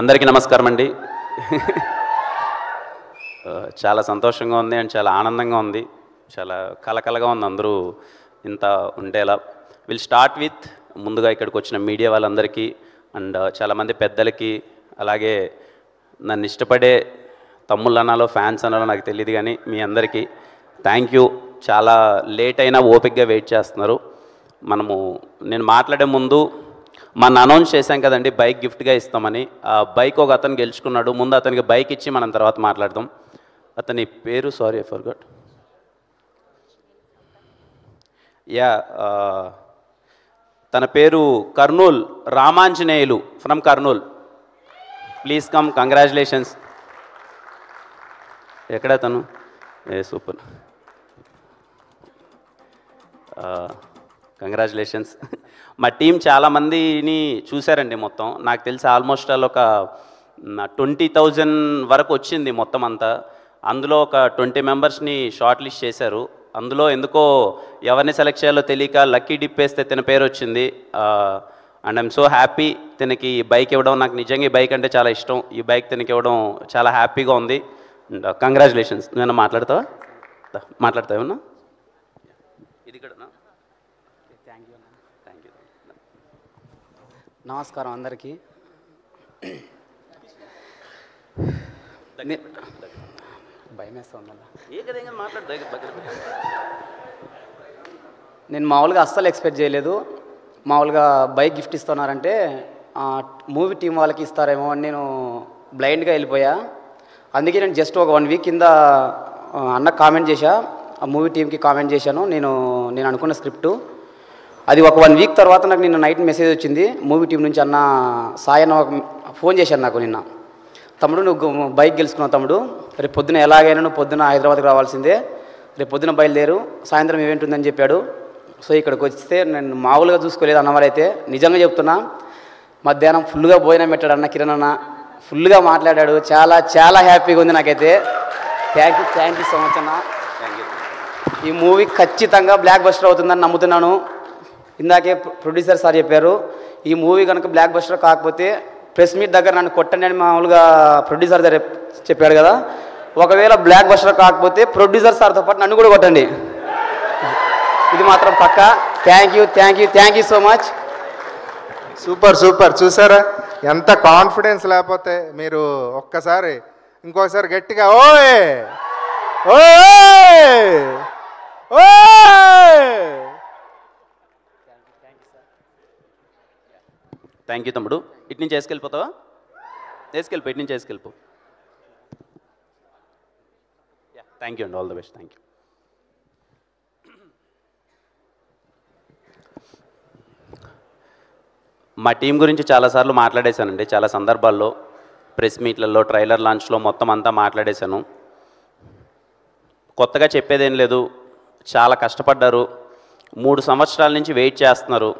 అందరికీ నమస్కారం అండి. చాలా సంతోషంగా ఉంది అండ్ చాలా ఆనందంగా ఉంది, చాలా కలకలగా ఉంది అందరూ ఇంత ఉండేలా. విల్ స్టార్ట్ విత్ ముందుగా ఇక్కడికి వచ్చిన మీడియా వాళ్ళందరికీ అండ్ చాలామంది పెద్దలకి, అలాగే నన్ను ఇష్టపడే తమ్ముళ్ళు అనాలో ఫ్యాన్స్ అనాలో నాకు తెలియదు, కానీ మీ అందరికీ థ్యాంక్ యూ. చాలా లేట్ అయినా ఓపిక్గా వెయిట్ చేస్తున్నారు. నేను మాట్లాడే ముందు మన అనౌన్స్ చేశాం కదండి బైక్ గిఫ్ట్గా ఇస్తామని. ఆ బైక్ ఒక అతను గెలుచుకున్నాడు. ముందు అతనికి బైక్ ఇచ్చి మనం తర్వాత మాట్లాడదాం. అతని పేరు సారీ ఐ ఫర్గాట్. తన పేరు Kurnool Ramanjaneyulu from Kurnool. Please come. Congratulations. ఎక్కడ తను? Super, congratulations. మా టీం చాలామందిని చూశారండి. మొత్తం నాకు తెలిసి ఆల్మోస్ట్ ఒక 20,000 వరకు వచ్చింది మొత్తం అంతా. అందులో ఒక 20 మెంబర్స్ని షార్ట్ లిస్ట్ చేశారు. అందులో ఎందుకో ఎవరిని సెలెక్ట్ చేయాలో తెలియక లక్కీ డిప్ వేస్తే తన పేరు వచ్చింది. అండ్ ఐఎమ్ సో హ్యాపీ తనకి బైక్ ఇవ్వడం. నాకు నిజంగా ఈ బైక్ అంటే చాలా ఇష్టం. ఈ బైక్ తనకి ఇవ్వడం చాలా హ్యాపీగా ఉంది. And congratulations. నువ్వేనా మాట్లాడతావా? మాట్లాడతావేమన్నా? ఇది కూడా నమస్కారం అందరికీ. భయం వేస్తుందన్నా. నేను మామూలుగా అస్సలు ఎక్స్పెక్ట్ చేయలేదు. మామూలుగా బైక్ గిఫ్ట్ ఇస్తున్నారంటే మూవీ టీం వాళ్ళకి ఇస్తారేమో అని నేను బ్లైండ్గా వెళ్ళిపోయా. అందుకే నేను జస్ట్ ఒక 1 వీక్ కింద అన్న కామెంట్ చేశా, ఆ మూవీ టీంకి కామెంట్ చేశాను. నేను అనుకున్న స్క్రిప్టు అది ఒక 1 వీక్ తర్వాత నాకు నిన్న నైట్ మెసేజ్ వచ్చింది మూవీ టీం నుంచి. అన్న సాయి అన్న ఫోన్ చేశాను నాకు నిన్న. తమ్ముడు నువ్వు బైక్ గెలుచుకున్నావు తమ్ముడు, రేపు పొద్దున ఎలాగైనా నువ్వు పొద్దున హైదరాబాద్కి రావాల్సిందే, రేపు పొద్దున బయలుదేరు, సాయంత్రం ఈవెంట్ ఉందని చెప్పాడు. సో ఇక్కడికి వస్తే నేను మామూలుగా చూసుకోలేదు అన్నవారైతే. నిజంగా చెప్తున్నా, మధ్యాహ్నం ఫుల్గా భోజనం పెట్టాడు అన్న కిరణ్ అన్న, ఫుల్గా మాట్లాడాడు. చాలా చాలా హ్యాపీగా ఉంది నాకైతే. థ్యాంక్ యూ సో మచ్ అన్న. ఈ మూవీ ఖచ్చితంగా బ్లాక్ బస్టర్ అవుతుందని నమ్ముతున్నాను. ఇందాకే ప్రొడ్యూసర్ సార్ చెప్పారు, ఈ మూవీ కనుక బ్లాక్ బస్టర్ కాకపోతే ప్రెస్ మీట్ దగ్గర నన్ను కొట్టండి అని మామూలుగా ప్రొడ్యూసర్ దగ్గర చెప్పాడు కదా. ఒకవేళ బ్లాక్ బస్టర్ కాకపోతే ప్రొడ్యూసర్ సార్తో పాటు నన్ను కూడా కొట్టండి, ఇది మాత్రం పక్కా. Thank you so much. Super super. చూసారా ఎంత కాన్ఫిడెన్స్? లేకపోతే మీరు ఒక్కసారి ఇంకోసారి గట్టిగా ఓయ్ ఓయ్ ఓయ్. థ్యాంక్ యూ తమ్ముడు. ఇటు నుంచి వేసుకెళ్ళిపోతావా? వేసుకెళ్ళిపో, ఇటు నుంచి వేసుకెళ్ళిపో. థ్యాంక్ యూ అండి, all the best. Thank you. మా టీం గురించి చాలాసార్లు మాట్లాడేశానండి, చాలా సందర్భాల్లో, ప్రెస్ మీట్లలో, ట్రైలర్ లాంచ్లో మొత్తం అంతా మాట్లాడేశాను. కొత్తగా చెప్పేదేం లేదు. చాలా కష్టపడ్డారు, 3 సంవత్సరాల నుంచి వెయిట్ చేస్తున్నారు.